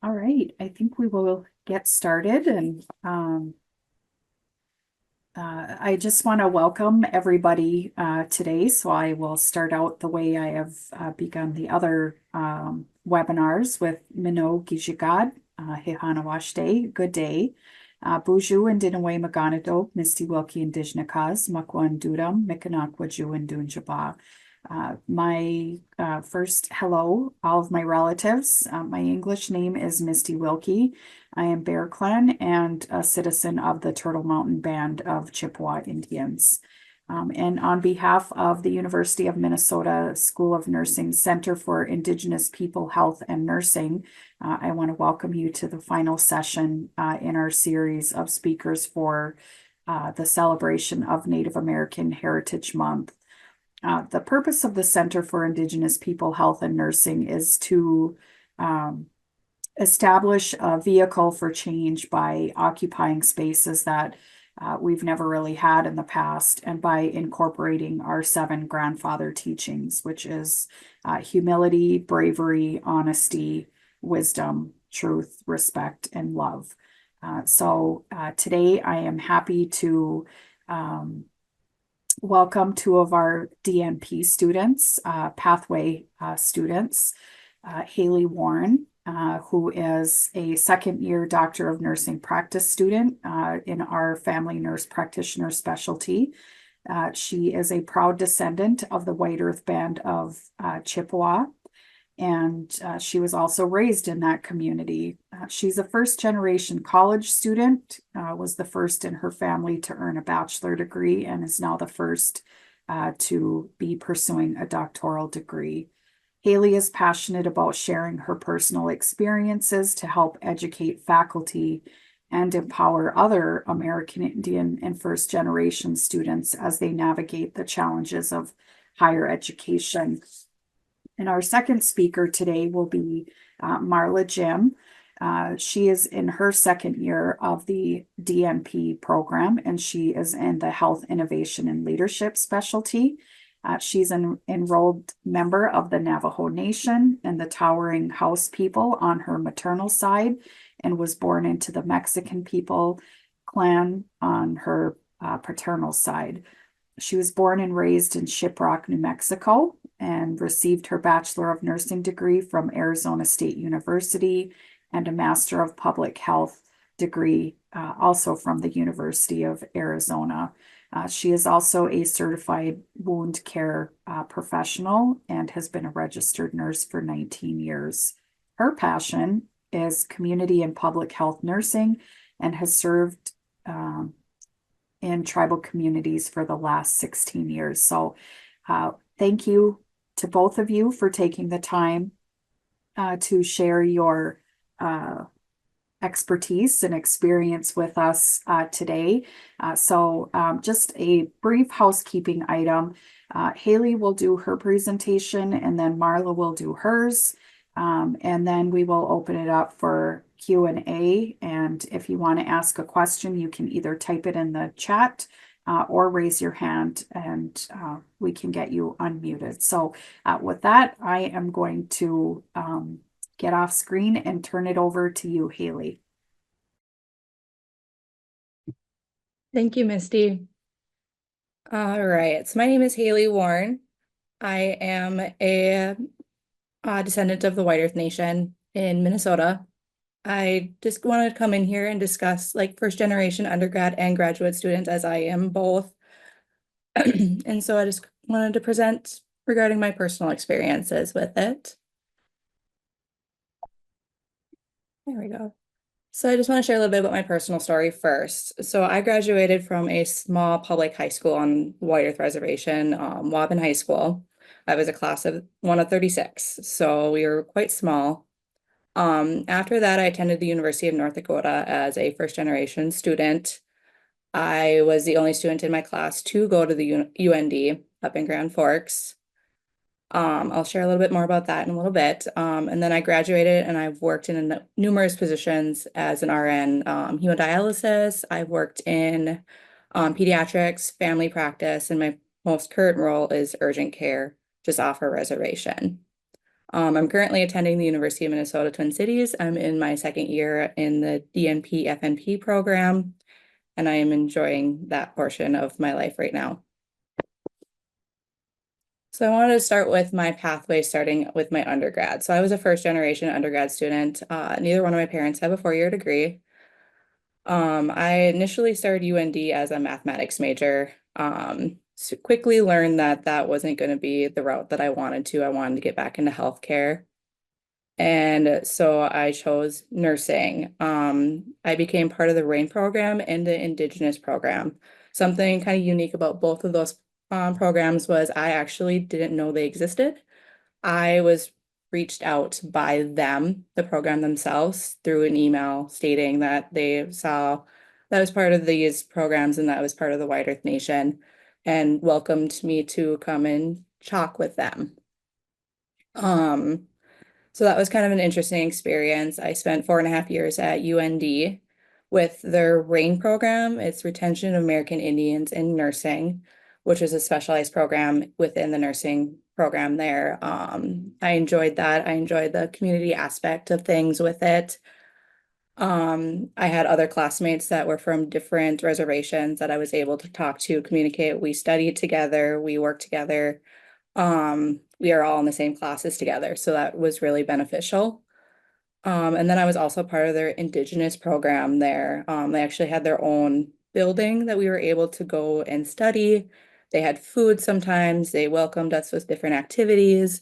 All right, I think we will get started and I just want to welcome everybody today. So I will start out the way I have begun the other webinars with Mino Gijigad, Hehanawashte, good day. Buju and Dinaway Maganado, Misty Wilkie and Dijnakas, Makwan Dudam, Mikanakwa Ju and Dunjaba. My first hello, all of my relatives. My English name is Misty Wilkie. I am Bear Clan and a citizen of the Turtle Mountain Band of Chippewa Indians. And on behalf of the University of Minnesota School of Nursing Center for Indigenous People Health and Nursing, I want to welcome you to the final session in our series of speakers for the celebration of Native American Heritage Month. The purpose of the Center for Indigenous People Health and Nursing is to establish a vehicle for change by occupying spaces that we've never really had in the past, and by incorporating our 7 grandfather teachings, which is humility, bravery, honesty, wisdom, truth, respect, and love. So today I am happy to welcome 2 of our DNP students, pathway students, Haley Warren, who is a second-year Doctor of Nursing practice student in our family nurse practitioner specialty. She is a proud descendant of the White Earth Band of Chippewa, and she was also raised in that community. She's a first-generation college student, was the first in her family to earn a bachelor degree, and is now the first to be pursuing a doctoral degree. Haley is passionate about sharing her personal experiences to help educate faculty and empower other American Indian and first generation students as they navigate the challenges of higher education. And our second speaker today will be Marla Jim. She is in her second year of the DNP program, and she is in the Health Innovation and Leadership specialty. She's an enrolled member of the Navajo Nation and the Towering House people on her maternal side, and was born into the Mexican people clan on her paternal side. She was born and raised in Shiprock, New Mexico, and received her Bachelor of Nursing degree from Arizona State University and a Master of Public Health degree also from the University of Arizona. She is also a certified wound care professional and has been a registered nurse for 19 years. Her passion is community and public health nursing, and has served in tribal communities for the last 16 years. So thank you to both of you for taking the time to share your expertise and experience with us today. So just a brief housekeeping item. Haley will do her presentation, and then Marla will do hers. And then we will open it up for Q&A. And if you want to ask a question, you can either type it in the chat or raise your hand, and we can get you unmuted. So with that, I am going to get off screen and turn it over to you, Haley. Thank you, Misty. All right, so my name is Haley Warren. I am a descendant of the White Earth Nation in Minnesota. I just wanted to come in here and discuss like first generation undergrad and graduate students, as I am both. And so I just wanted to present regarding my personal experiences with it. There we go. So I just want to share a little bit about my personal story first. So I graduated from a small public high school on White Earth Reservation, Waban High School. I was a class of 1 of 36, so we were quite small. After that, I attended the University of North Dakota as a first generation student. I was the only student in my class to go to the UND up in Grand Forks. I'll share a little bit more about that in a little bit. And then I graduated, and I've worked in numerous positions as an RN, hemodialysis. I've worked in pediatrics, family practice, and my most current role is urgent care, just off our reservation. I'm currently attending the University of Minnesota Twin Cities. I'm in my second year in the DNP FNP program, and I am enjoying that portion of my life right now. So I wanted to start with my pathway starting with my undergrad. So I was a first generation undergrad student. Neither one of my parents have a four-year degree. I initially started UND as a mathematics major. Quickly learned that that wasn't going to be the route that I wanted to. I wanted to get back into healthcare. And so I chose nursing. I became part of the RAIN program and the Indigenous program. Something kind of unique about both of those programs was I actually didn't know they existed. I was reached out by them, the program themselves, through an email stating that they saw that I was part of these programs and that I was part of the White Earth Nation and welcomed me to come and talk with them. So that was kind of an interesting experience. I spent 4.5 years at UND with their RAIN program. It's Retention of American Indians in Nursing, which is a specialized program within the nursing program there. I enjoyed that. I enjoyed the community aspect of things with it. I had other classmates that were from different reservations that I was able to talk to, communicate. We studied together, we worked together. We are all in the same classes together, so that was really beneficial. And then I was also part of their Indigenous program there. They actually had their own building that we were able to go and study. They had food sometimes. They welcomed us with different activities.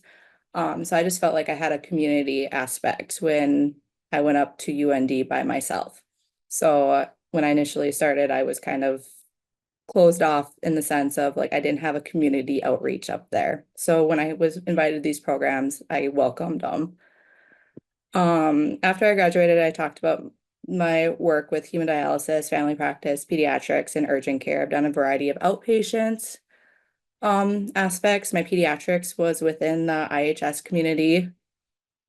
So I just felt like I had a community aspect when I went up to UND by myself. So when I initially started, I was kind of closed off in the sense of like I didn't have a community outreach up there. So when I was invited to these programs, I welcomed them. After I graduated, I talked about my work with hemodialysis, family practice, pediatrics, and urgent care. I've done a variety of outpatients aspects. My pediatrics was within the IHS community.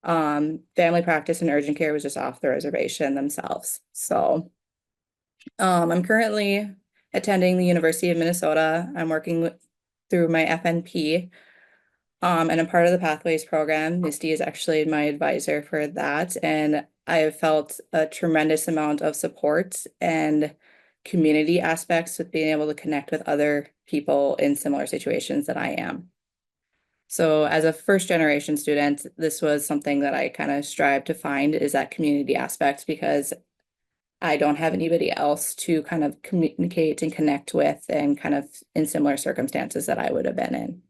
Family practice and urgent care was just off the reservation themselves. So I'm currently attending the University of Minnesota. I'm working through my FNP. And I'm part of the Pathways program. Misty is actually my advisor for that. And I have felt a tremendous amount of support and community aspects with being able to connect with other people in similar situations that I am. So as a first generation student, this was something that I kind of strive to find is that community aspect because I don't have anybody else to kind of communicate and connect with and kind of in similar circumstances that I would have been in.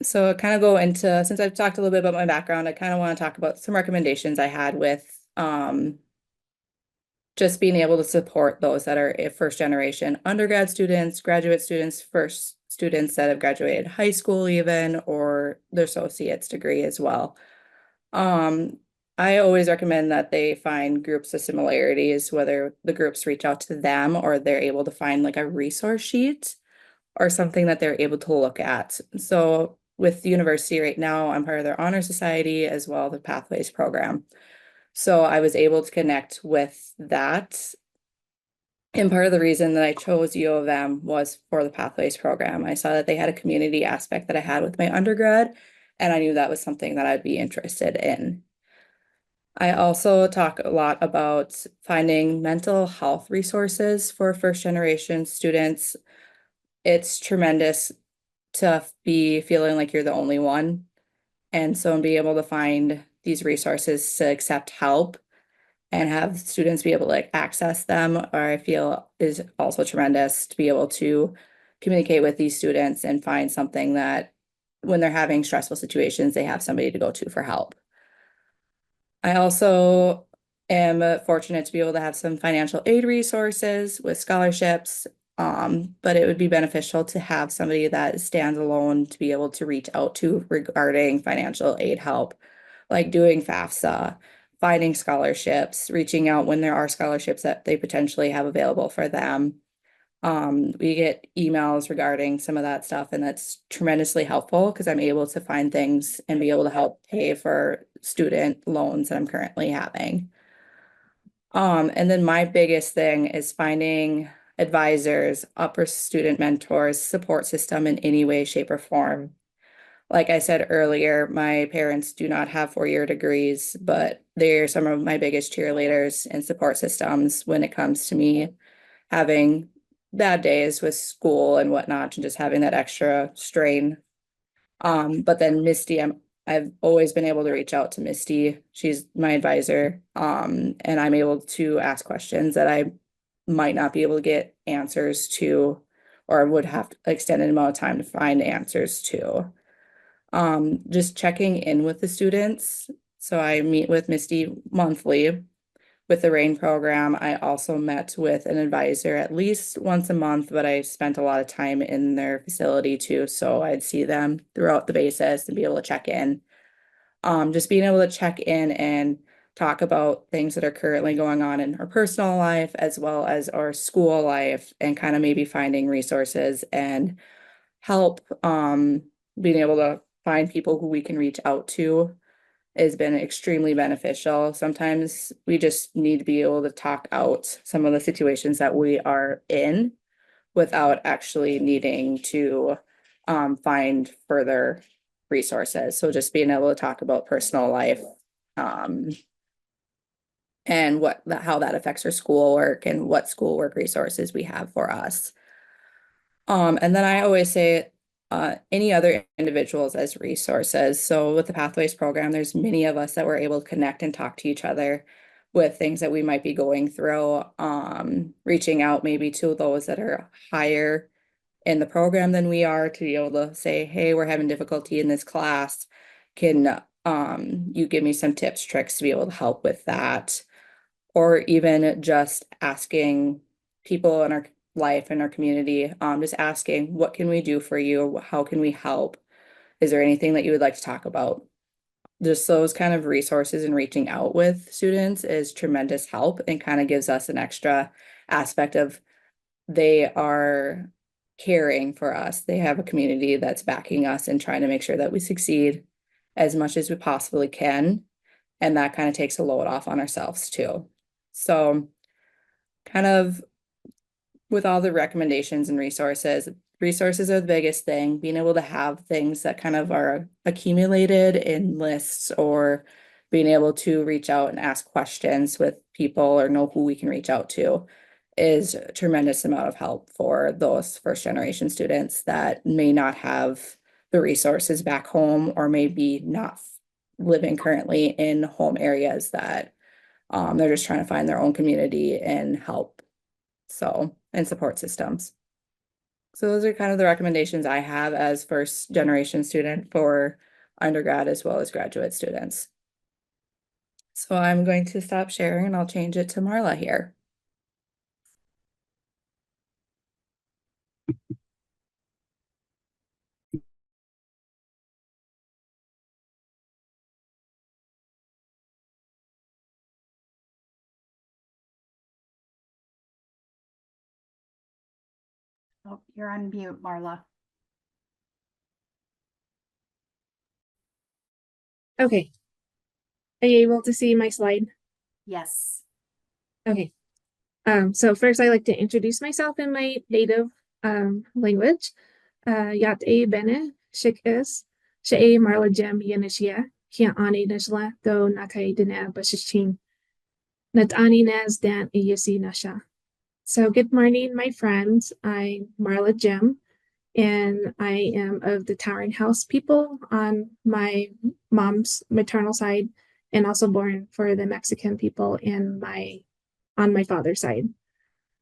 So kind of go into, since I've talked a little bit about my background, I kind of want to talk about some recommendations I had with just being able to support those that are first generation undergrad students, graduate students, first students that have graduated high school even, or their associate's degree as well. I always recommend that they find groups of similarities, whether the groups reach out to them or they're able to find like a resource sheet or something that they're able to look at. So with the university right now, I'm part of their honor society as well as the Pathways program. So I was able to connect with that. And part of the reason that I chose U of M was for the Pathways program. I saw that they had a community aspect that I had with my undergrad, and I knew that was something that I'd be interested in. I also talk a lot about finding mental health resources for first generation students. It's tremendous to be feeling like you're the only one. And so be able to find these resources to accept help and have students be able to like access them, or I feel is also tremendous to be able to communicate with these students and find something that when they're having stressful situations, they have somebody to go to for help. I also am fortunate to be able to have some financial aid resources with scholarships. But it would be beneficial to have somebody that stands alone to be able to reach out to regarding financial aid help, like doing FAFSA, finding scholarships, reaching out when there are scholarships that they potentially have available for them. We get emails regarding some of that stuff, and that's tremendously helpful because I'm able to find things and be able to help pay for student loans that I'm currently having. And then my biggest thing is finding advisors, upper student mentors, support system in any way, shape, or form. Like I said earlier, my parents do not have 4-year degrees, but they're some of my biggest cheerleaders and support systems when it comes to me having bad days with school and whatnot, and just having that extra strain. But then Misty, I've always been able to reach out to Misty. She's my advisor. And I'm able to ask questions that I might not be able to get answers to, or would have extended amount of time to find answers to. Just checking in with the students. So I meet with Misty monthly with the RAIN program. I also met with an advisor at least once a month, but I spent a lot of time in their facility too. So I'd see them throughout the basis and be able to check in. Just being able to check in and talk about things that are currently going on in our personal life as well as our school life, and kind of maybe finding resources and help, being able to find people who we can reach out to has been extremely beneficial. Sometimes we just need to be able to talk out some of the situations that we are in without actually needing to find further resources. So just being able to talk about personal life, um, and how that affects our schoolwork and what schoolwork resources we have for us. And then I always say, any other individuals as resources. So with the Pathways program, there's many of us that were able to connect and talk to each other with things that we might be going through, reaching out maybe to those that are higher in the program than we are, to be able to say, hey, we're having difficulty in this class. Can you give me some tips, tricks to be able to help with that? Or even just asking people in our life and our community, just asking, what can we do for you? How can we help? Is there anything that you would like to talk about? Just those kind of resources and reaching out with students is tremendous help, and kind of gives us an extra aspect of they are caring for us. They have a community that's backing us and trying to make sure that we succeed as much as we possibly can. And that kind of takes a load off on ourselves too. So kind of with all the recommendations and resources are the biggest thing. Being able to have things that kind of are accumulated in lists, or being able to reach out and ask questions with people or know who we can reach out to, is a tremendous amount of help for those first generation students that may not have the resources back home, or maybe not living currently in home areas that they're just trying to find their own community and help. So, and support systems. So those are kind of the recommendations I have as first generation student for undergrad as well as graduate students. So I'm going to stop sharing and I'll change it to Marla here. Oh, you're on mute, Marla. Okay. Are you able to see my slide? Yes. Okay. So first I like to introduce myself in my native language. Yat e bene, shik is, she marla jem yenishia, kia ani nishla, do nakai dina bashishin. Nat ani nas dan iyasi nasha. So good morning, my friends. I'm Marla Jem, and I am of the Towering House people on my mom's maternal side, and also born for the Mexican people on my father's side.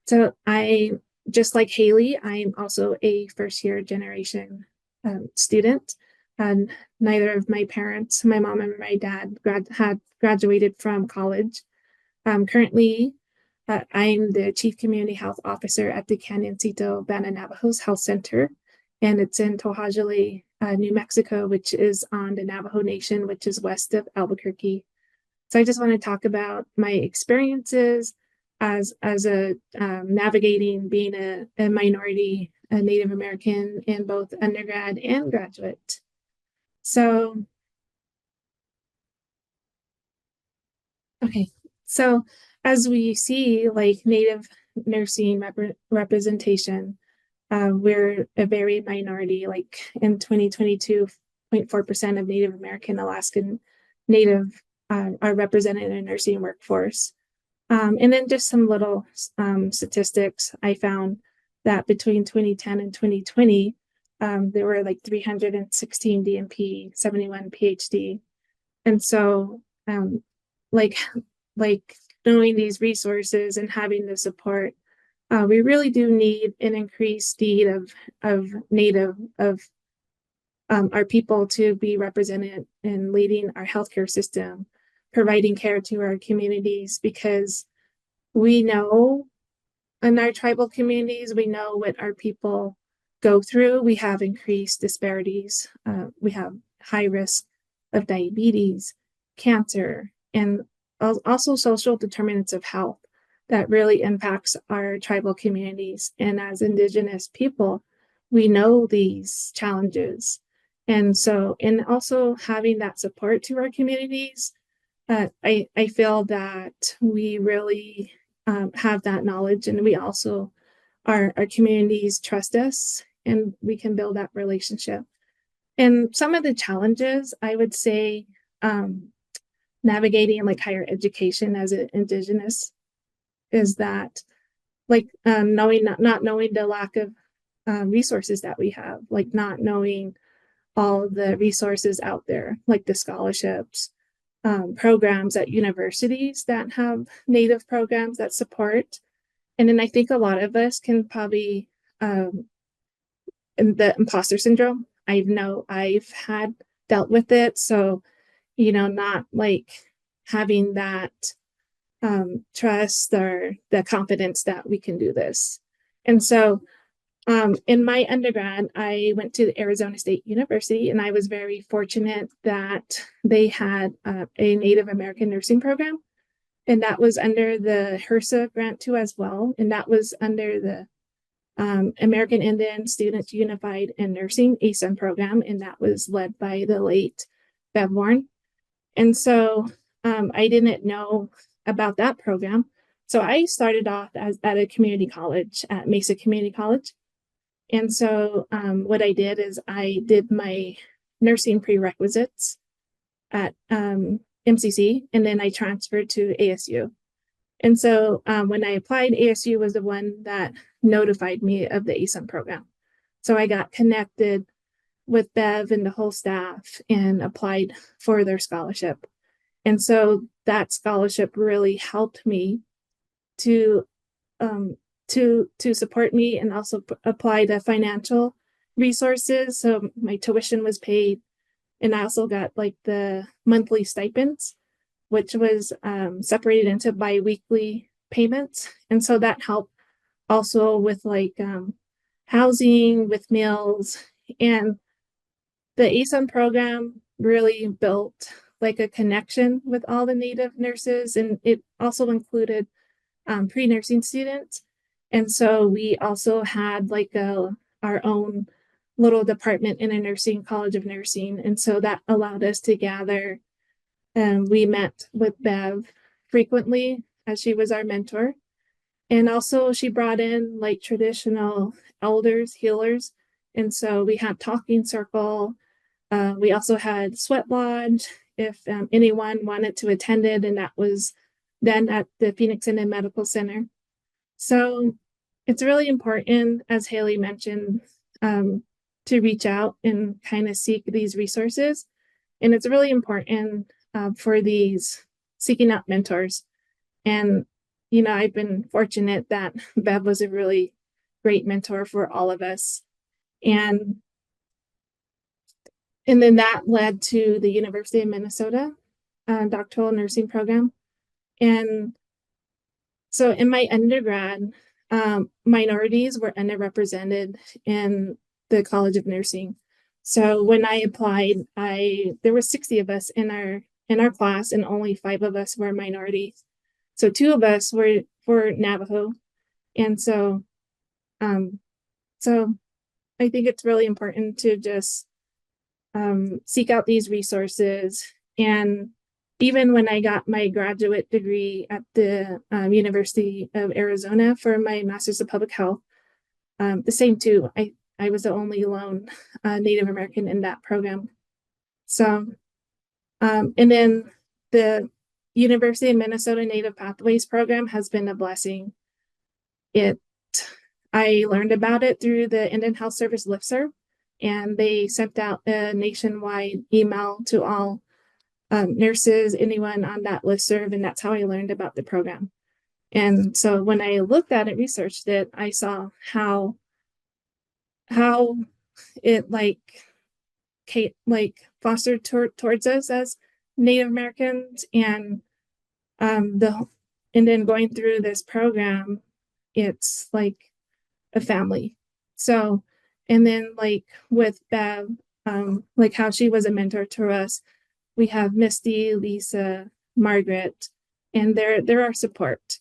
So I, just like Haley, I'm also a first year generation student. And neither of my parents, my mom and my dad, had graduated from college. Currently, I'm the Chief Community Health Officer at the Canoncito Bana Navajos Health Center, and it's in Tohajale, New Mexico, which is on the Navajo Nation, which is west of Albuquerque. So I just want to talk about my experiences as a navigating being a minority, a Native American in both undergrad and graduate. So, okay, so as we see, like Native nursing representation, we're a very minority. Like in 2022, 0.4% of Native American, Alaskan Native are represented in the nursing workforce. And then just some little statistics. I found that between 2010 and 2020, there were like 316 DNP, 71 PhD. And so like knowing these resources and having the support, we really do need an increased need of Native, of our people to be represented in leading our healthcare system, providing care to our communities, because we know in our tribal communities, we know what our people go through. We have increased disparities. We have high risk of diabetes, cancer, and also social determinants of health that really impacts our tribal communities. And as Indigenous people, we know these challenges. And so, and also having that support to our communities, I feel that we really have that knowledge, and we also, our communities trust us, and we can build that relationship. And some of the challenges, I would say, navigating like higher education as an Indigenous, is that like not knowing the lack of resources that we have, like not knowing all the resources out there, like the scholarships, programs at universities that have Native programs that support. And then I think a lot of us can probably, in the imposter syndrome, I've had dealt with it. So, you know, not like having that trust or the confidence that we can do this. And so in my undergrad, I went to Arizona State University, and I was very fortunate that they had a Native American nursing program, and that was under the HRSA grant too as well. And that was under the American Indian Students Unified in Nursing ASIN program, and that was led by the late Bev Warren. And so I didn't know about that program. So I started off at a community college, at Mesa Community College. And so what I did is I did my nursing prerequisites at MCC, and then I transferred to ASU. And so when I applied, ASU was the one that notified me of the ASIN program. So I got connected with Bev and the whole staff and applied for their scholarship. And so that scholarship really helped me to support me, and also apply the financial resources. So my tuition was paid, and I also got like the monthly stipends, which was separated into bi-weekly payments. And so that helped also with like housing, with meals. And the ASIN program really built like a connection with all the Native nurses, and it also included pre-nursing students. And so we also had like our own little department in a nursing college of nursing. And so that allowed us to gather, and we met with Bev frequently as she was our mentor. And also she brought in like traditional elders, healers. And so we had talking circle. We also had sweat lodge if anyone wanted to attend it. And that was then at the Phoenix Indian Medical Center. So it's really important, as Haley mentioned, to reach out and kind of seek these resources. And it's really important for these seeking out mentors. And, you know, I've been fortunate that Bev was a really great mentor for all of us. And then that led to the University of Minnesota doctoral nursing program. And so in my undergrad, minorities were underrepresented in the College of Nursing. So when I applied, there were 60 of us in our class, and only 5 of us were minorities. So 2 of us were Navajo. And so I think it's really important to just seek out these resources. And even when I got my graduate degree at the University of Arizona for my Master's of Public Health, the same too. I was the only lone Native American in that program. So, and then the University of Minnesota Native Pathways program has been a blessing. I learned about it through the Indian Health Service listserv, and they sent out a nationwide email to all nurses, anyone on that listserv, and that's how I learned about the program. And so when I looked at it, researched it, I saw how it fostered towards us as Native Americans, and and then going through this program, it's like a family. So, and then like with Bev, like how she was a mentor to us, we have Misty, Lisa, Margaret, and they're our support.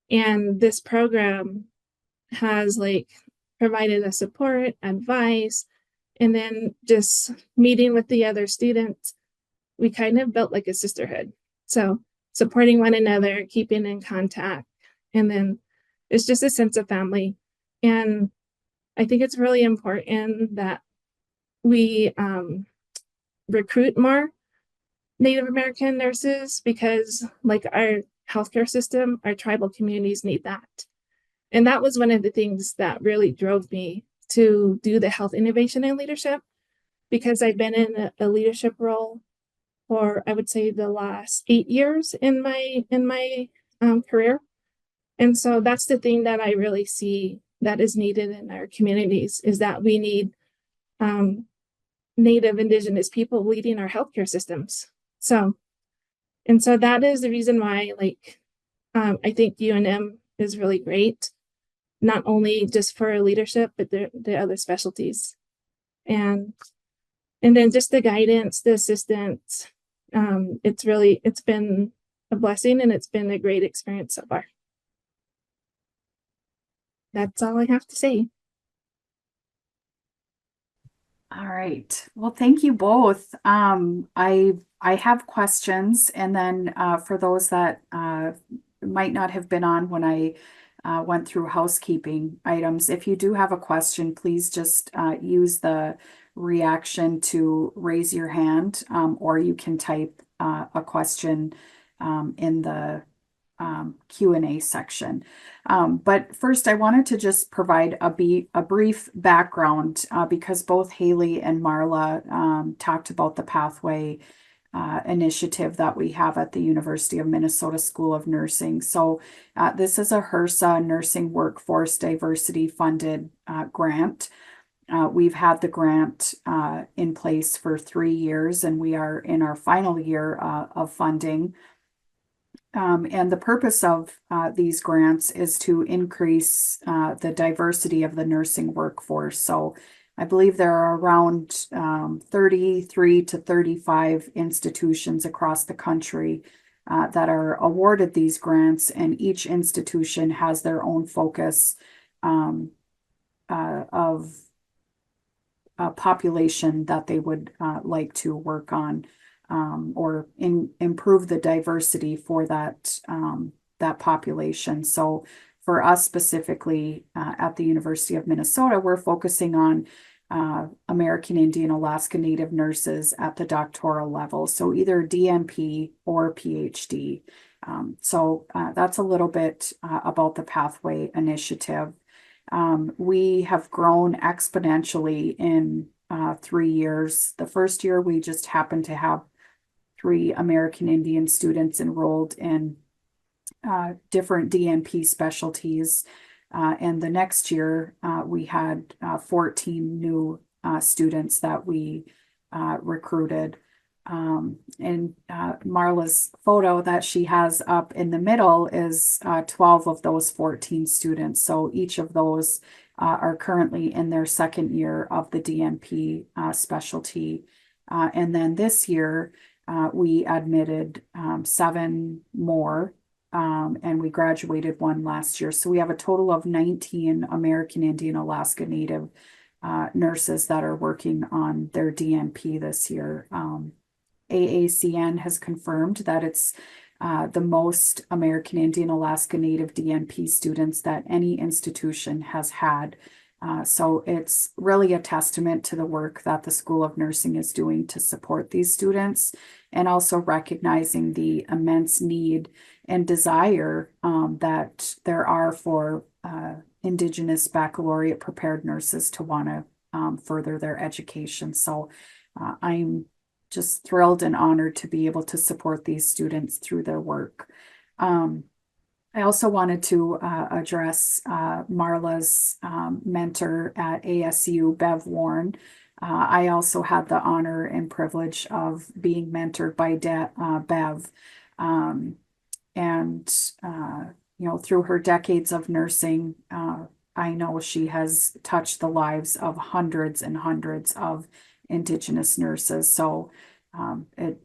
And this program has like provided us support, advice, and then just meeting with the other students, we kind of built like a sisterhood. So supporting one another, keeping in contact, and then it's just a sense of family. And I think it's really important that we recruit more Native American nurses, because like our healthcare system, our tribal communities need that. And that was one of the things that really drove me to do the health innovation and leadership, because I've been in a leadership role for, I would say, the last 8 years in my career. And so that's the thing that I really see that is needed in our communities, is that we need Native Indigenous people leading our healthcare systems. So that is the reason why, like, I think UNM is really great, not only just for leadership, but the other specialties. And then just the guidance, the assistance, it's been a blessing, and it's been a great experience so far. That's all I have to say. All right. Well, thank you both. I have questions, and then for those that might not have been on when I went through housekeeping items, if you do have a question, please just use the reaction to raise your hand, or you can type a question in the Q&A section. But first, I wanted to just provide a brief background because both Haley and Marla talked about the pathway initiative that we have at the University of Minnesota School of Nursing. So this is a HRSA Nursing Workforce Diversity funded grant. We've had the grant in place for 3 years, and we are in our final year of funding. And the purpose of these grants is to increase the diversity of the nursing workforce. So I believe there are around 33 to 35 institutions across the country that are awarded these grants, and each institution has their own focus of a population that they would like to work on. Or improve the diversity for that population. So for us specifically at the University of Minnesota, we're focusing on American Indian Alaska Native nurses at the doctoral level, so either DNP or PhD. So that's a little bit about the Pathway Initiative. We have grown exponentially in 3 years. The first year, we just happened to have 3 American Indian students enrolled in different DNP specialties. And the next year, we had 14 new students that we recruited. And Marla's photo that she has up in the middle is 12 of those 14 students. So each of those are currently in their second year of the DNP specialty. And then this year, we admitted 7 more, and we graduated 1 last year. So we have a total of 19 American Indian Alaska Native nurses that are working on their DNP this year. AACN has confirmed that it's the most American Indian Alaska Native DNP students that any institution has had So it's really a testament to the work that the School of Nursing is doing to support these students, and also recognizing the immense need and desire that there are for Indigenous baccalaureate prepared nurses to want to further their education. So I'm just thrilled and honored to be able to support these students through their work. I also wanted to address Marla's mentor at ASU, Bev Warren. I also had the honor and privilege of being mentored by Bev. And through her decades of nursing, I know she has touched the lives of hundreds and hundreds of Indigenous nurses. So it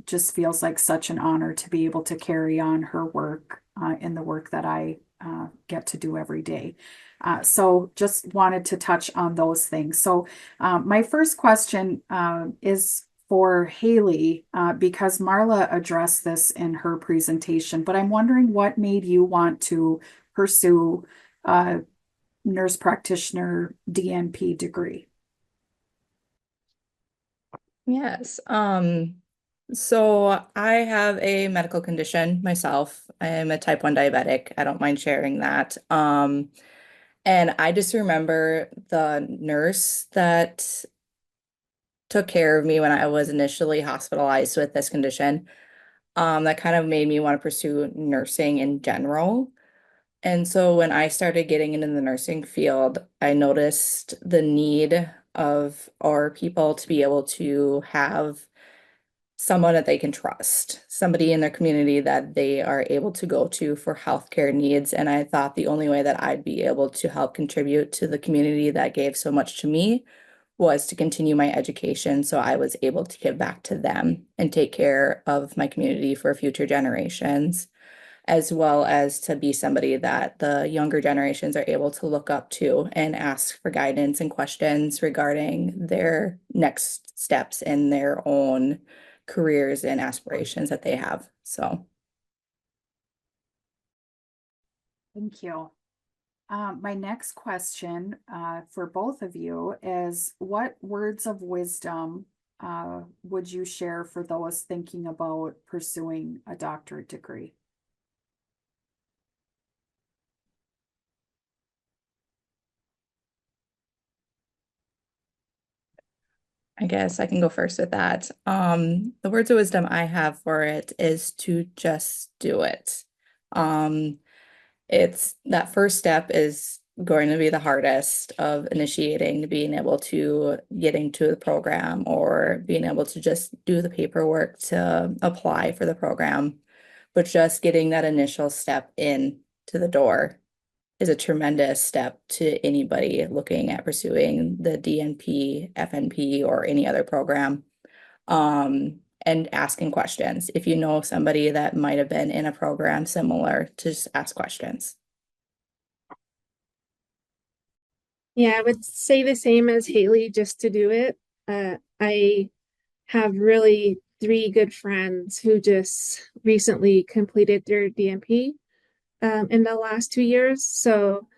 just feels like such an honor to be able to carry on her work in the work that I get to do every day. So just wanted to touch on those things. So my first question is for Haley, because Marla addressed this in her presentation, but I'm wondering what made you want to pursue a nurse practitioner DNP degree? Yes. So I have a medical condition myself. I am a type 1 diabetic. I don't mind sharing that. And I just remember the nurse that took care of me when I was initially hospitalized with this condition. That kind of made me want to pursue nursing in general. And so when I started getting into the nursing field, I noticed the need of our people to be able to have someone that they can trust, somebody in their community that they are able to go to for healthcare needs. And I thought the only way that I'd be able to help contribute to the community that gave so much to me was to continue my education so I was able to give back to them and take care of my community for future generations, as well as to be somebody that the younger generations are able to look up to and ask for guidance and questions regarding their next steps in their own careers and aspirations that they have. So Thank you. My next question for both of you is, what words of wisdom would you share for those thinking about pursuing a doctorate degree? I guess I can go first with that. The words of wisdom I have for it is to just do it. It's that first step is going to be the hardest of initiating, being able to get into the program or being able to just do the paperwork to apply for the program. But just getting that initial step in to the door is a tremendous step to anybody looking at pursuing the DNP, FNP, or any other program. And asking questions. If you know somebody that might have been in a program similar, to just ask questions. Yeah, I would say the same as Haley, just to do it. I have really three good friends who just recently completed their DNP in the last 2 years. So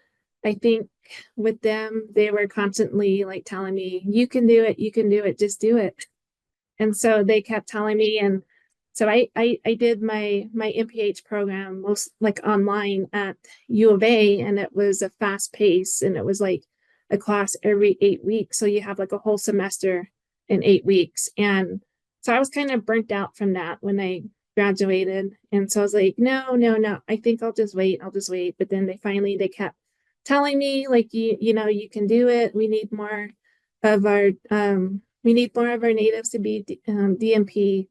I think with them, they were constantly like telling me, you can do it, just do it. And so they kept telling me, and so I did my MPH program most like online at U of A, and it was a fast pace, and it was like a class every 8 weeks. So you have like a whole semester in 8 weeks. And so I was kind of burnt out from that when I graduated. And so I was like, no, I think I'll just wait. But then they kept telling me like, you can do it. Of our, we need more of our natives to be DNP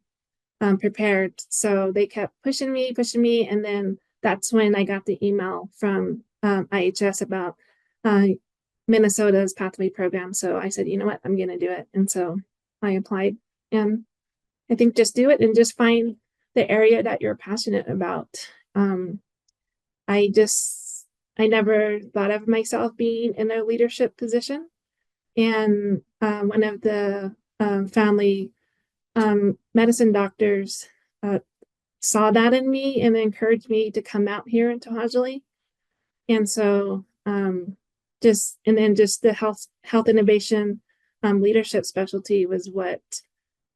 prepared. So they kept pushing me. And then that's when I got the email from IHS about Minnesota's pathway program. So I said, you know what, I'm going to do it. And so I applied. And I think just do it and just find the area that you're passionate about. I never thought of myself being in a leadership position. And one of the family medicine doctors saw that in me and encouraged me to come out here into To'Hajiilee. And so just the health innovation leadership specialty was what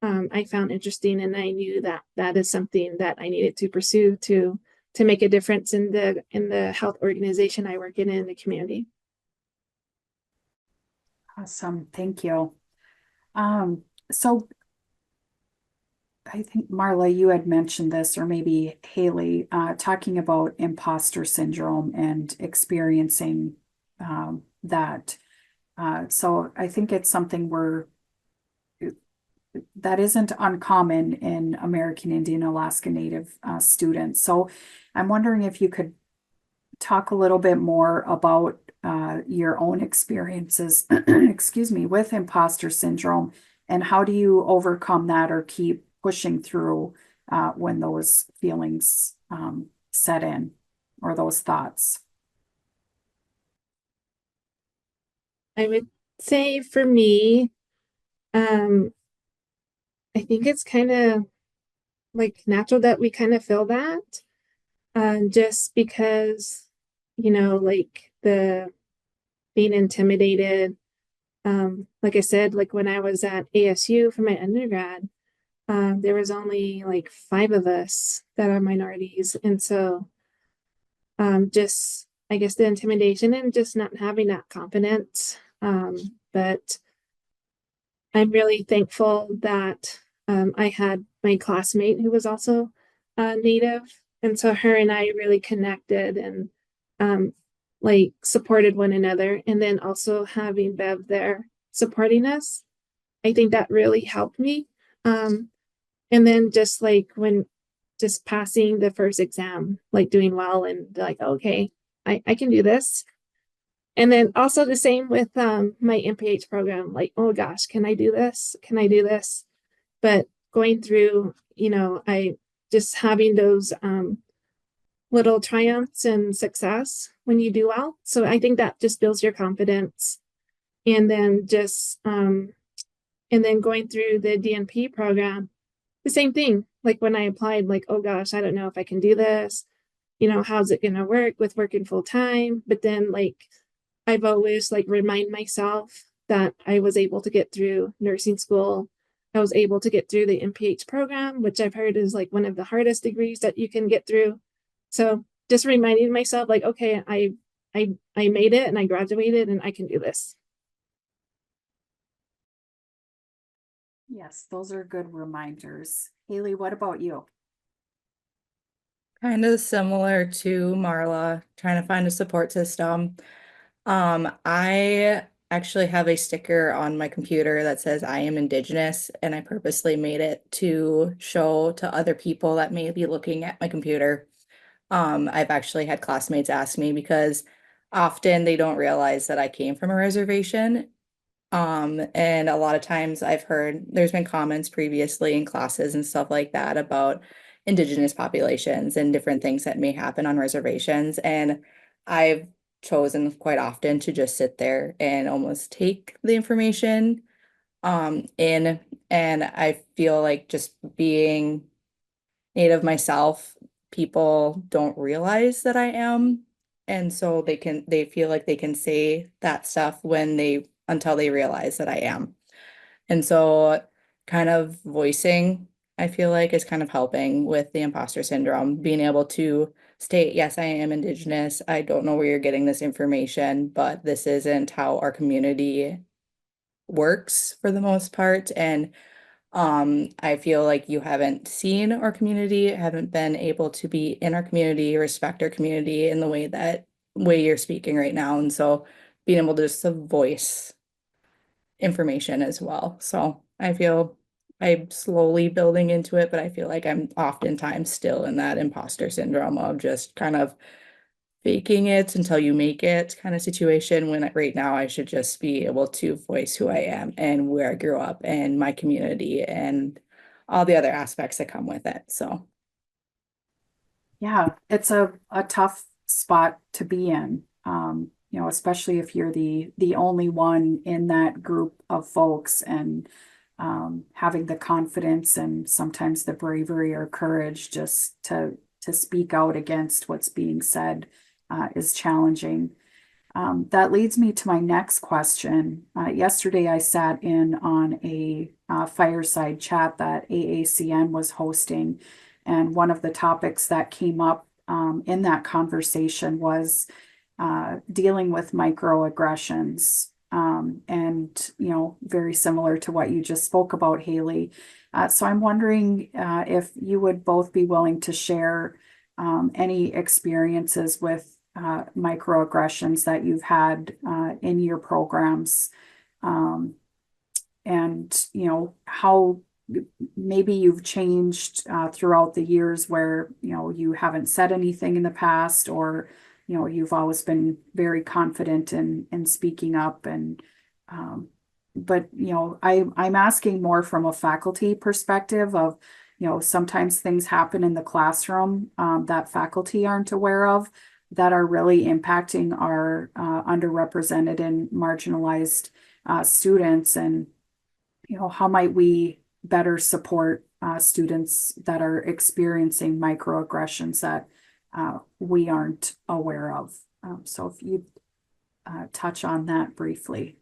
I found interesting, and I knew that that is something that I needed to pursue to make a difference in the health organization I work in the community. Awesome. Thank you. So I think Marla, you had mentioned this, or maybe Haley, talking about imposter syndrome and experiencing that. So I think it's something that isn't uncommon in American Indian Alaska Native students. So I'm wondering if you could talk a little bit more about your own experiences, excuse me, with imposter syndrome, and how do you overcome that or keep pushing through when those feelings set in, or those thoughts? I would say for me, um, I think it's kind of like natural that we kind of feel that, just because, like the being intimidated. Like I said, like when I was at ASU for my undergrad, there was only like 5 of us that are minorities. And so just I guess the intimidation and just not having that confidence. But I'm really thankful that I had my classmate who was also Native. And so her and I really connected and um, like supported one another. And then also having Bev there supporting us, I think that really helped me. Um, and then just like when just passing the first exam, like doing well and like, okay, I can do this. And then also the same with my MPH program, like, oh gosh, can I do this? Can I do this? But going through, I just having those little triumphs and success when you do well. So I think that just builds your confidence. And then and then going through the DNP program, the same thing. Like when I applied, like, oh gosh, I don't know if I can do this. How's it gonna work with working full time? But then like I've always like remind myself that I was able to get through nursing school. I was able to get through the MPH program, which I've heard is like one of the hardest degrees that you can get through. So just reminding myself, like, okay, I made it and I graduated and I can do this. Yes, those are good reminders. Haley, what about you? Kind of similar to Marla, trying to find a support system. I actually have a sticker on my computer that says I am Indigenous, and I purposely made it to show to other people that may be looking at my computer. I've actually had classmates ask me because often they don't realize that I came from a reservation. And a lot of times I've heard there's been comments previously in classes and stuff like that about Indigenous populations and different things that may happen on reservations. And I've chosen quite often to just sit there and almost take the information in. And I feel like just being Native myself, people don't realize that I am. And so they feel like they can say that stuff until they realize that I am. And so kind of voicing, I feel like is kind of helping with the imposter syndrome, being able to state, yes, I am Indigenous. I don't know where you're getting this information, but this isn't how our community works for the most part. And I feel like you haven't seen our community, haven't been able to be in our community, respect our community in the way you're speaking right now. And so being able to just voice information as well. So I feel I'm slowly building into it, but I feel like I'm oftentimes still in that imposter syndrome of just kind of faking it until you make it kind of situation, when right now I should just be able to voice who I am and where I grew up and my community and all the other aspects that come with it. So Yeah, it's a tough spot to be in. Especially if you're the only one in that group of folks, and having the confidence and sometimes the bravery or courage just to speak out against what's being said is challenging. That leads me to my next question. Yesterday, I sat in on a fireside chat that AACN was hosting, and one of the topics that came up in that conversation was dealing with microaggressions. And, very similar to what you just spoke about, Haley. So I'm wondering if you would both be willing to share any experiences with microaggressions that you've had in your programs, and how maybe you've changed throughout the years where you haven't said anything in the past, or you've always been very confident in speaking up. And but I'm asking more from a faculty perspective of sometimes things happen in the classroom that faculty aren't aware of, that are really impacting our underrepresented and marginalized students. And how might we better support students that are experiencing microaggressions that we aren't aware of. So if you touch on that briefly.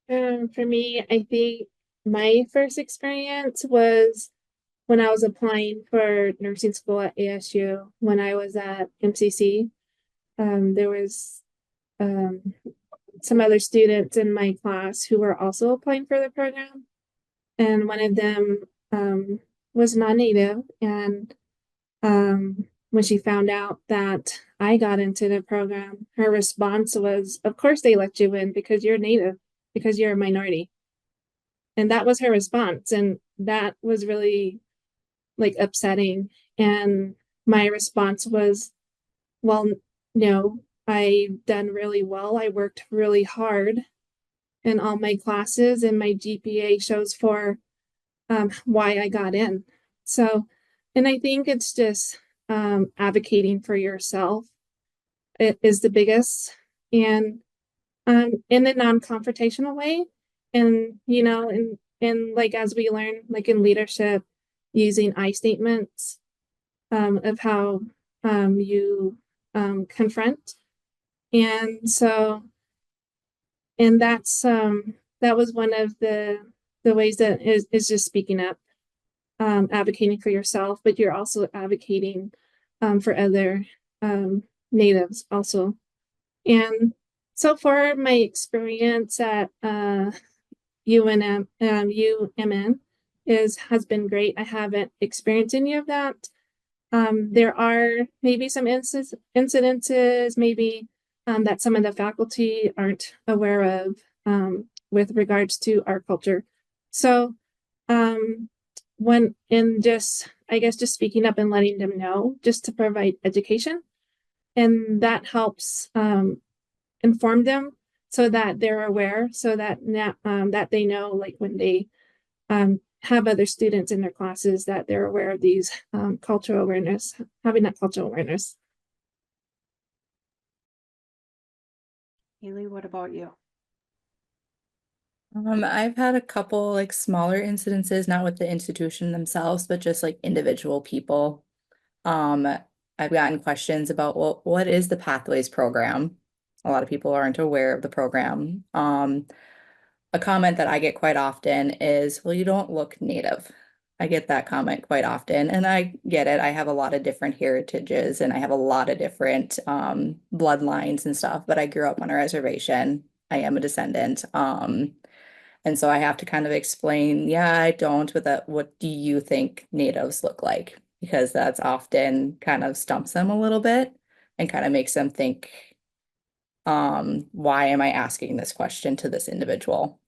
For me, I think my first experience was when I was applying for nursing school at ASU. When I was at MCC, there was um, some other students in my class who were also applying for the program, and one of them was non-native. And when she found out that I got into the program, her response was, "Of course they let you in because you're native, because you're a minority." And that was her response. And that was really like upsetting. And my response was, well, no, I've done really well. I worked really hard in all my classes, and my GPA shows for why I got in. So, and I think it's just advocating for yourself. It is the biggest, and in a non-confrontational way. And and like as we learn, like in leadership, using I statements of how you confront. And so, and that was one of the ways that is just speaking up, advocating for yourself, but you're also advocating for other natives also. And so far, my experience at UMN has been great. I haven't experienced any of that. There are maybe some incidences, maybe that some of the faculty aren't aware of with regards to our culture. So when in just I guess just speaking up and letting them know, just to provide education, and that helps inform them so that they're aware, so that that they know, like when they have other students in their classes, that they're aware of these cultural awareness, having that cultural awareness. Haley, what about you? I've had a couple like smaller incidences, not with the institution themselves, but just like individual people. Um, I've gotten questions about, well, what is the Pathways program? A lot of people aren't aware of the program. A comment that I get quite often is, well, you don't look native. I get that comment quite often, and I get it. I have a lot of different heritages and I have a lot of different bloodlines and stuff, but I grew up on a reservation. I am a descendant. And so I have to kind of explain, yeah, I don't, but that what do you think natives look like? Because that's often kind of stumps them a little bit and kind of makes them think, why am I asking this question to this individual?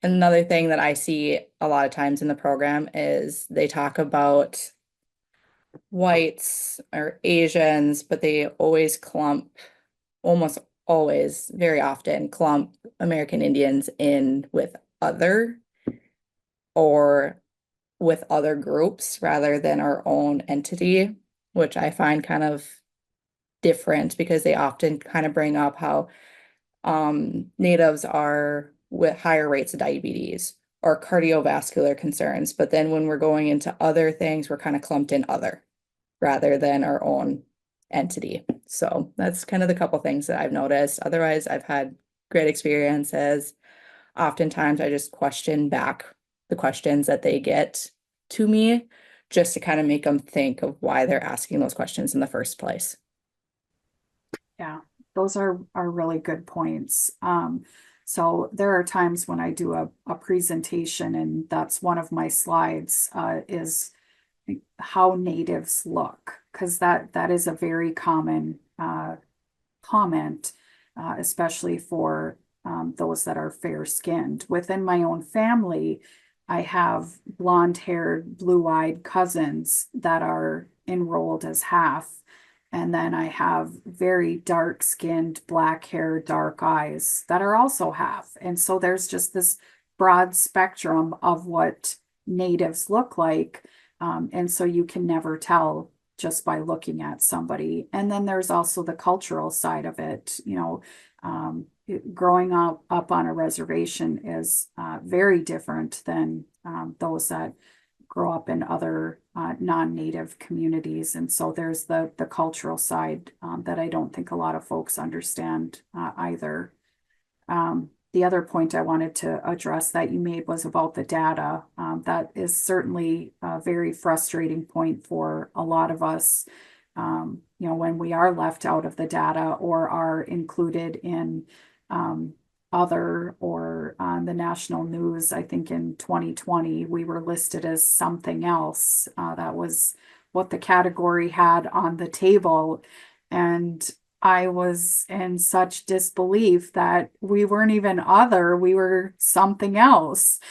Another thing that I see a lot of times in the program is they talk about whites or Asians, but they always clump, almost always, very often clump American Indians in with other or with other groups rather than our own entity, which I find kind of different because they often kind of bring up how natives are with higher rates of diabetes, or cardiovascular concerns. But then when we're going into other things, we're kind of clumped in other rather than our own entity. So that's kind of the couple things that I've noticed. Otherwise, I've had great experiences. Oftentimes, I just question back the questions that they get to me just to kind of make them think of why they're asking those questions in the first place. Yeah, those are really good points. So there are times when I do a presentation, and that's one of my slides, is how natives look, because that is a very common comment, especially for those that are fair skinned. Within my own family, I have blonde haired, blue eyed cousins that are enrolled as half. And then I have very dark skinned, black hair, dark eyes that are also half. And so there's just this broad spectrum of what natives look like. And so you can never tell just by looking at somebody. And then there's also the cultural side of it. Growing up on a reservation is very different than those that grow up in other non-native communities. And so there's the cultural side that I don't think a lot of folks understand either. The other point I wanted to address that you made was about the data. That is certainly a very frustrating point for a lot of us. When we are left out of the data or are included in other or on the national news. I think in 2020, we were listed as something else. That was what the category had on the table. And I was in such disbelief that we weren't even other, we were something else.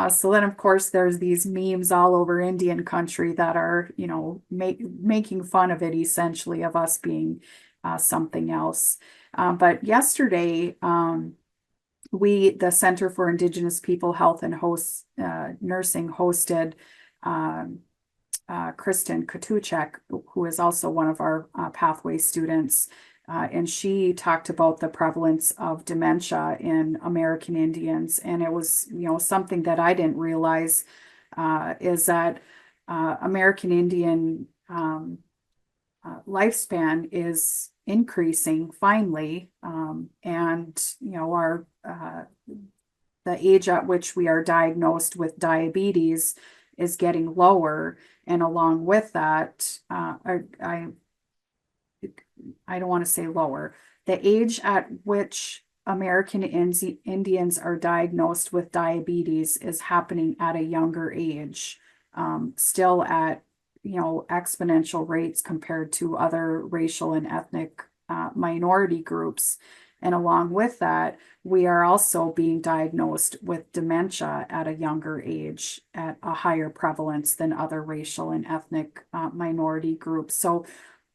So then, of course, there's these memes all over Indian country that are, making fun of it, essentially, of us being something else. But yesterday, the Center for Indigenous People Health and Nursing hosted Kristen Katuchek, who is also one of our pathway students. And she talked about the prevalence of dementia in American Indians. And it was, something that I didn't realize is that American Indian lifespan is increasing finally. And, the age at which we are diagnosed with diabetes is getting lower. And along with that, I don't want to say lower, the age at which American Indians are diagnosed with diabetes is happening at a younger age, still at, exponential rates compared to other racial and ethnic minority groups. And along with that, we are also being diagnosed with dementia at a younger age at a higher prevalence than other racial and ethnic minority groups. So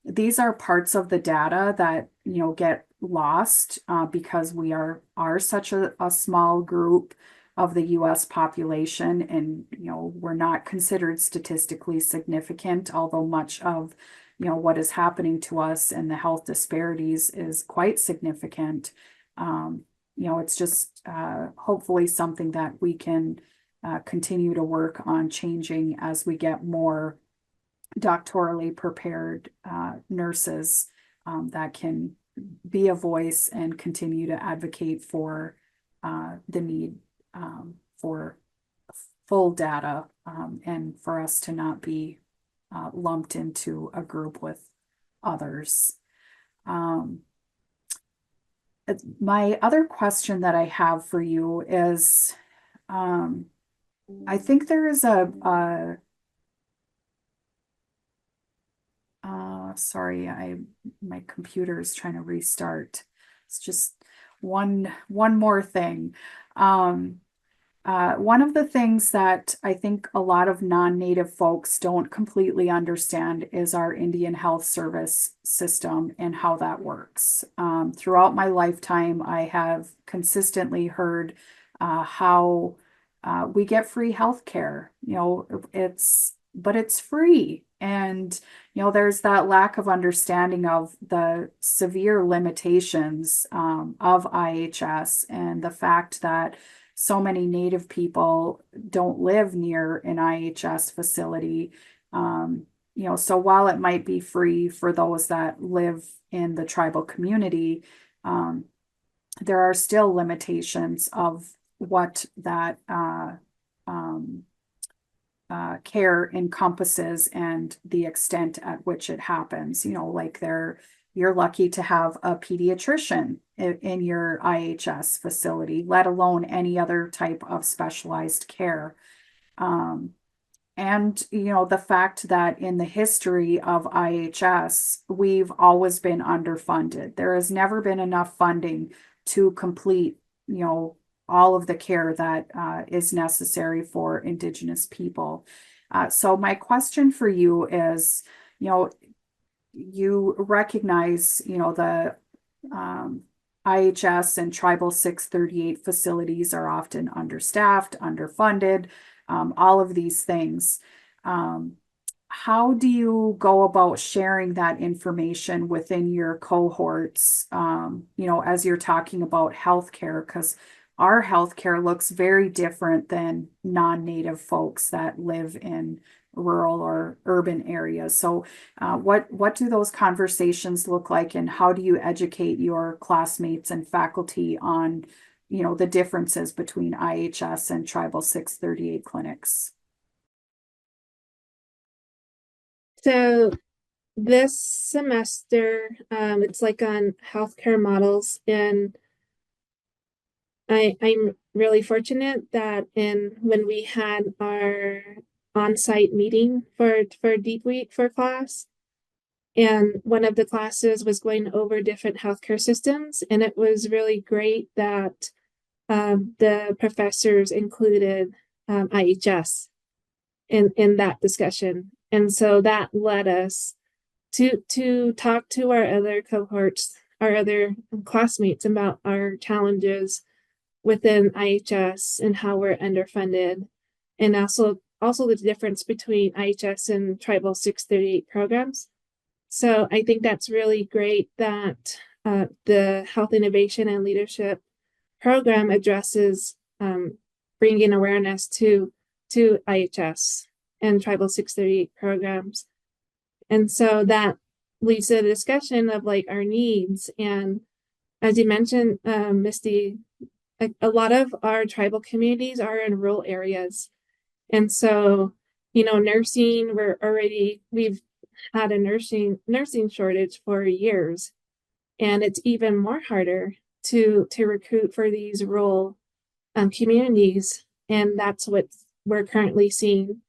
these are parts of the data that, get lost because we are such a small group of the US population, and, we're not considered statistically significant, although much of, what is happening to us and the health disparities is quite significant. It's just hopefully something that we can continue to work on changing as we get more doctorally prepared nurses that can be a voice and continue to advocate for the need for full data and for us to not be lumped into a group with others. My other question that I have for you is, I think there is sorry, my computer is trying to restart. It's just one more thing. One of the things that I think a lot of non-native folks don't completely understand is our Indian Health Service system and how that works. Throughout my lifetime, I have consistently heard how we get free health care. It's but it's free. And, there's that lack of understanding of the severe limitations of IHS and the fact that so many Native people don't live near an IHS facility. So while it might be free for those that live in the tribal community, there are still limitations of what that care encompasses and the extent at which it happens. Like you're lucky to have a pediatrician in your IHS facility, let alone any other type of specialized care. And, the fact that in the history of IHS, we've always been underfunded. There has never been enough funding to complete, all of the care that is necessary for Indigenous people. So my question for you is, you recognize, the IHS and Tribal 638 facilities are often understaffed, underfunded, all of these things. How do you go about sharing that information within your cohorts, as you're talking about healthcare? Because our healthcare looks very different than non-Native folks that live in rural or urban areas. So what do those conversations look like, and how do you educate your classmates and faculty on, the differences between IHS and Tribal 638 clinics? So this semester, it's like on healthcare models, and I'm really fortunate that when we had our on-site meeting for Deep Week for class, and one of the classes was going over different healthcare systems, and it was really great that the professors included IHS in that discussion. And so that led us to talk to our other cohorts, our other classmates about our challenges within IHS and how we're underfunded, and also the difference between IHS and Tribal 638 programs. So I think that's really great that the Health Innovation and Leadership program addresses bringing awareness to IHS and Tribal 638 programs. And so that leads to the discussion of like our needs. And as you mentioned, Misty, a lot of our tribal communities are in rural areas. And so, nursing, we've had a nursing shortage for years. And it's even more harder to recruit for these rural communities. And that's what we're currently seeing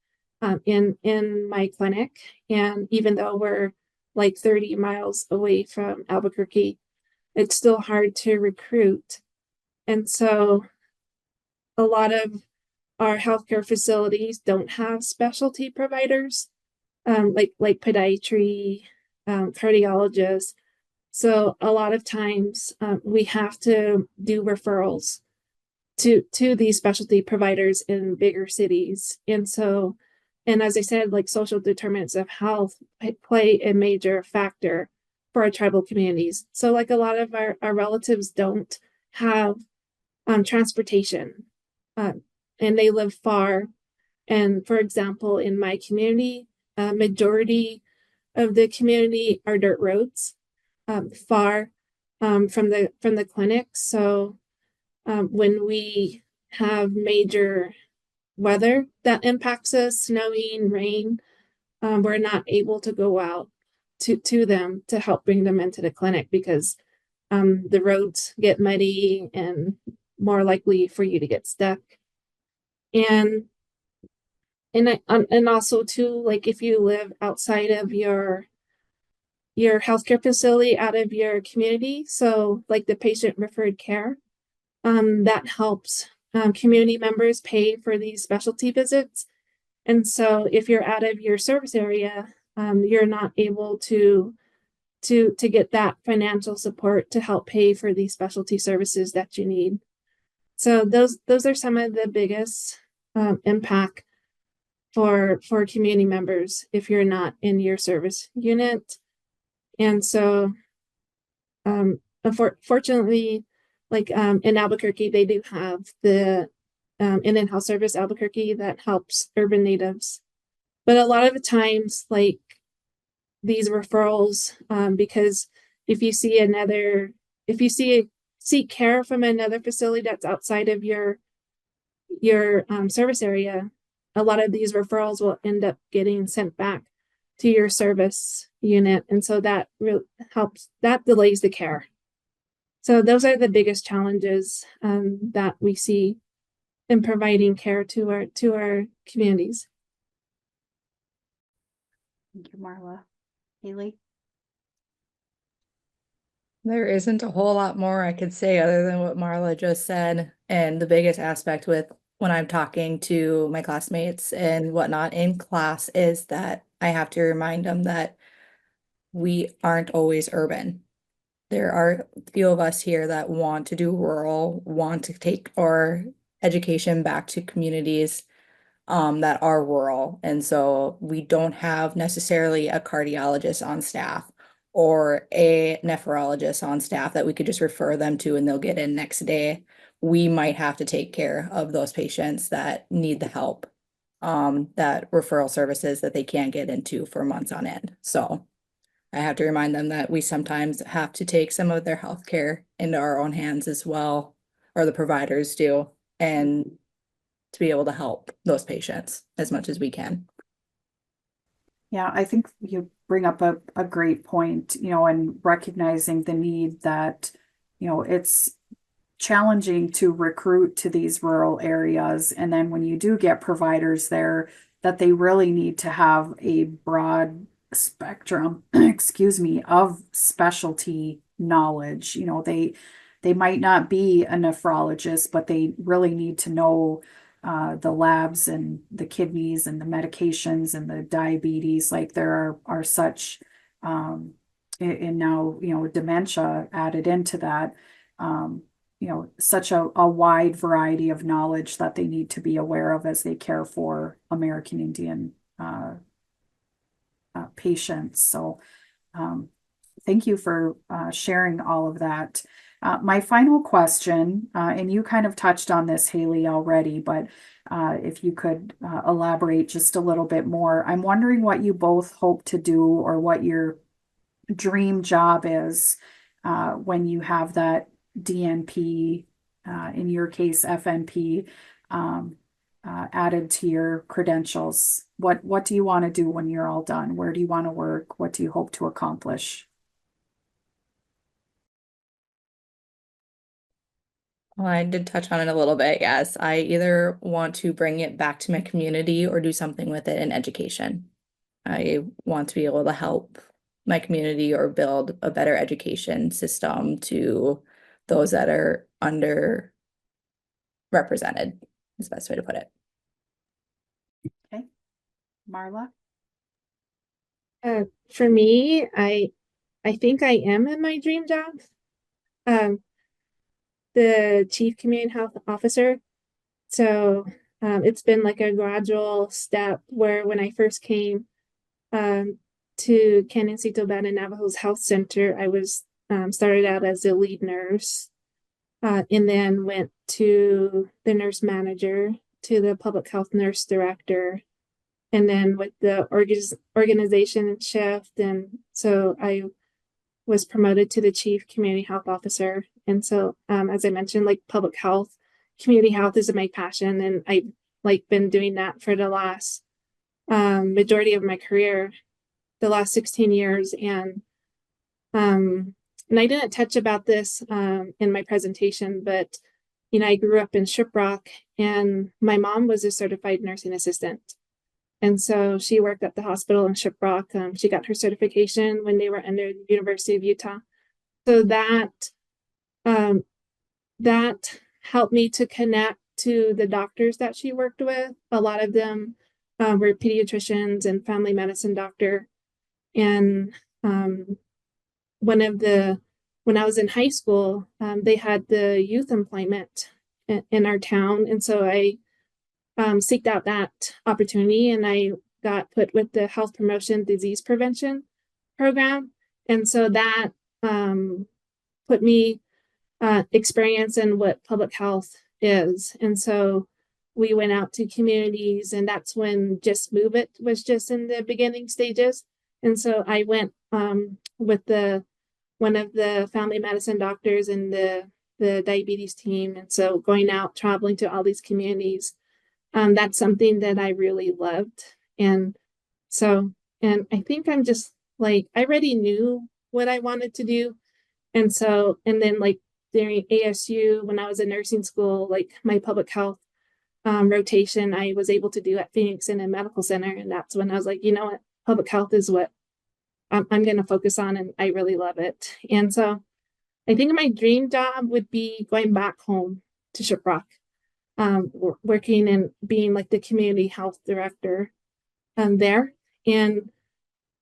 in my clinic. And even though we're like 30 miles away from Albuquerque, it's still hard to recruit. And so a lot of our healthcare facilities don't have specialty providers, like podiatry, cardiologists. So a lot of times we have to do referrals to these specialty providers in bigger cities. And so, and as I said, like social determinants of health play a major factor for our tribal communities. So like a lot of our relatives don't have transportation, and they live far. And for example, in my community, majority of the community are dirt roads, far from the clinic. So when we have major weather that impacts us, snowing, rain, we're not able to go out to them to help bring them into the clinic because the roads get muddy and more likely for you to get stuck. And also too, like if you live outside of your healthcare facility, out of your community, so like the patient referred care, that helps community members pay for these specialty visits. And so if you're out of your service area, you're not able to get that financial support to help pay for these specialty services that you need. So those are some of the biggest impact for community members if you're not in your service unit. And so fortunately, like in Albuquerque, they do have the Indian Health Service Albuquerque that helps urban natives. But a lot of the times, like these referrals, because if you see seek care from another facility that's outside of your service area, a lot of these referrals will end up getting sent back to your service unit, and so that really that delays the care. So those are the biggest challenges that we see in providing care to our communities. Thank you, Marla. Haley? There isn't a whole lot more I could say other than what Marla just said. And the biggest aspect with when I'm talking to my classmates and whatnot in class is that I have to remind them that we aren't always urban. There are a few of us here that want to do rural, want to take our education back to communities that are rural. And so we don't have necessarily a cardiologist on staff or a nephrologist on staff that we could just refer them to and they'll get in next day. We might have to take care of those patients that need the help, that referral services that they can't get into for months on end. So I have to remind them that we sometimes have to take some of their healthcare into our own hands as well, or the providers do, and to be able to help those patients as much as we can. Yeah, I think you bring up a great point, and recognizing the need that, it's challenging to recruit to these rural areas. And then when you do get providers there, that they really need to have a broad spectrum, excuse me, of specialty knowledge. They might not be a nephrologist, but they really need to know the labs and the kidneys and the medications and the diabetes. Like there are such, and now, dementia added into that, such a wide variety of knowledge that they need to be aware of as they care for American Indian patients. So thank you for sharing all of that. My final question, and you kind of touched on this, Haley, already, but if you could elaborate just a little bit more. I'm wondering what you both hope to do or what your dream job is when you have that DNP, in your case, FNP, added to your credentials. What do you want to do when you're all done? Where do you want to work? What do you hope to accomplish? Well, I did touch on it a little bit. Yes, I either want to bring it back to my community or do something with it in education. I want to be able to help my community or build a better education system to those that are underrepresented, is the best way to put it. Okay. Marla? For me, I think I am in my dream job. The chief community health officer. So it's been like a gradual step where when I first came to Canyonsito Band Navajo's Health Center, I was started out as a lead nurse, and then went to the nurse manager, to the public health nurse director, and then with the organization shift, and so I was promoted to the chief community health officer. And so, as I mentioned, like public health, community health is my passion, and I've like been doing that for the last majority of my career, the last 16 years. And I didn't touch about this in my presentation, but I grew up in Shiprock, and my mom was a certified nursing assistant. And so she worked at the hospital in Shiprock. She got her certification when they were under the University of Utah. So that helped me to connect to the doctors that she worked with. A lot of them were pediatricians and family medicine doctor. And when I was in high school, they had the youth employment in our town. And so I seeked out that opportunity, and I got put with the Health Promotion Disease Prevention program. And so that put me experience in what public health is. And so we went out to communities, and that's when Just Move It was just in the beginning stages. And so I went with one of the family medicine doctors and the diabetes team. And so going out, traveling to all these communities, that's something that I really loved. And so, and I think I'm just like, I already knew what I wanted to do. And so, and then like during ASU, when I was in nursing school, like my public health rotation, I was able to do at Phoenix in a medical center. And that's when I was like, you know what, public health is what I'm going to focus on. And I really love it. And so I think my dream job would be going back home to Shiprock, working and being like the community health director there. And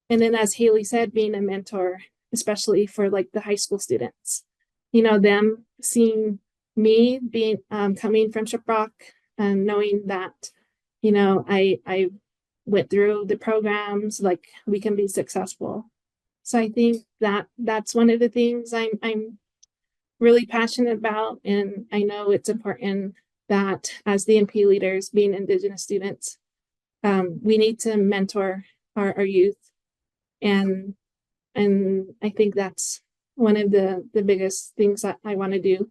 then as Haley said, being a mentor, especially for like the high school students, you know, them seeing me being coming from Shiprock and knowing that, you know, I went through the programs, like we can be successful. So I think that that's one of the things I'm really passionate about. And I know it's important that as the NP leaders, being Indigenous students, we need to mentor our youth. And I think that's one of the biggest things that I want to do.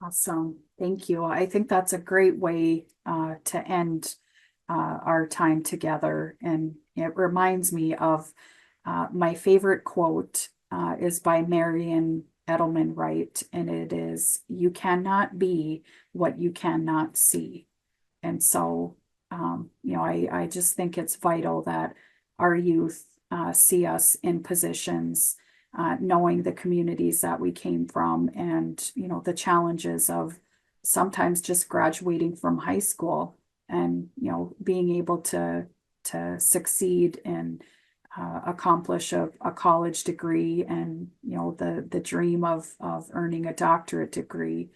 Awesome. Thank you. I think that's a great way to end our time together. And it reminds me of my favorite quote is by Marian Edelman Wright, and it is, "You cannot be what you cannot see." And so, you know, I just think it's vital that our youth see us in positions, knowing the communities that we came from, and, you know, the challenges of sometimes just graduating from high school and, you know, being able to succeed and accomplish a college degree, and, you know, the dream of earning a doctorate degree.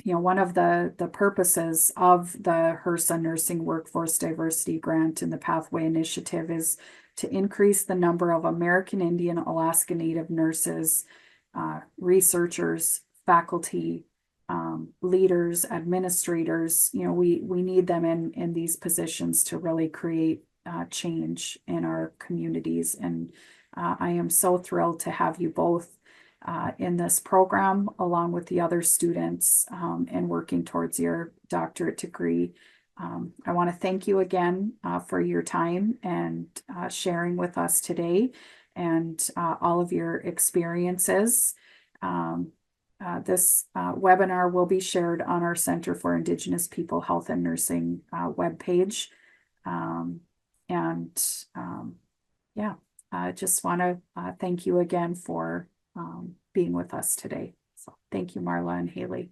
You know, one of the purposes of the HRSA Nursing Workforce Diversity Grant and the Pathway Initiative is to increase the number of American Indian, Alaska Native nurses, researchers, faculty, leaders, administrators. You know, we need them in these positions to really create change in our communities. And I am so thrilled to have you both in this program, along with the other students, and working towards your doctorate degree. I want to thank you again for your time and sharing with us today, and all of your experiences. This webinar will be shared on our Center for Indigenous People Health and Nursing webpage. Yeah, I just want to thank you again for being with us today. So thank you, Marla and Haley.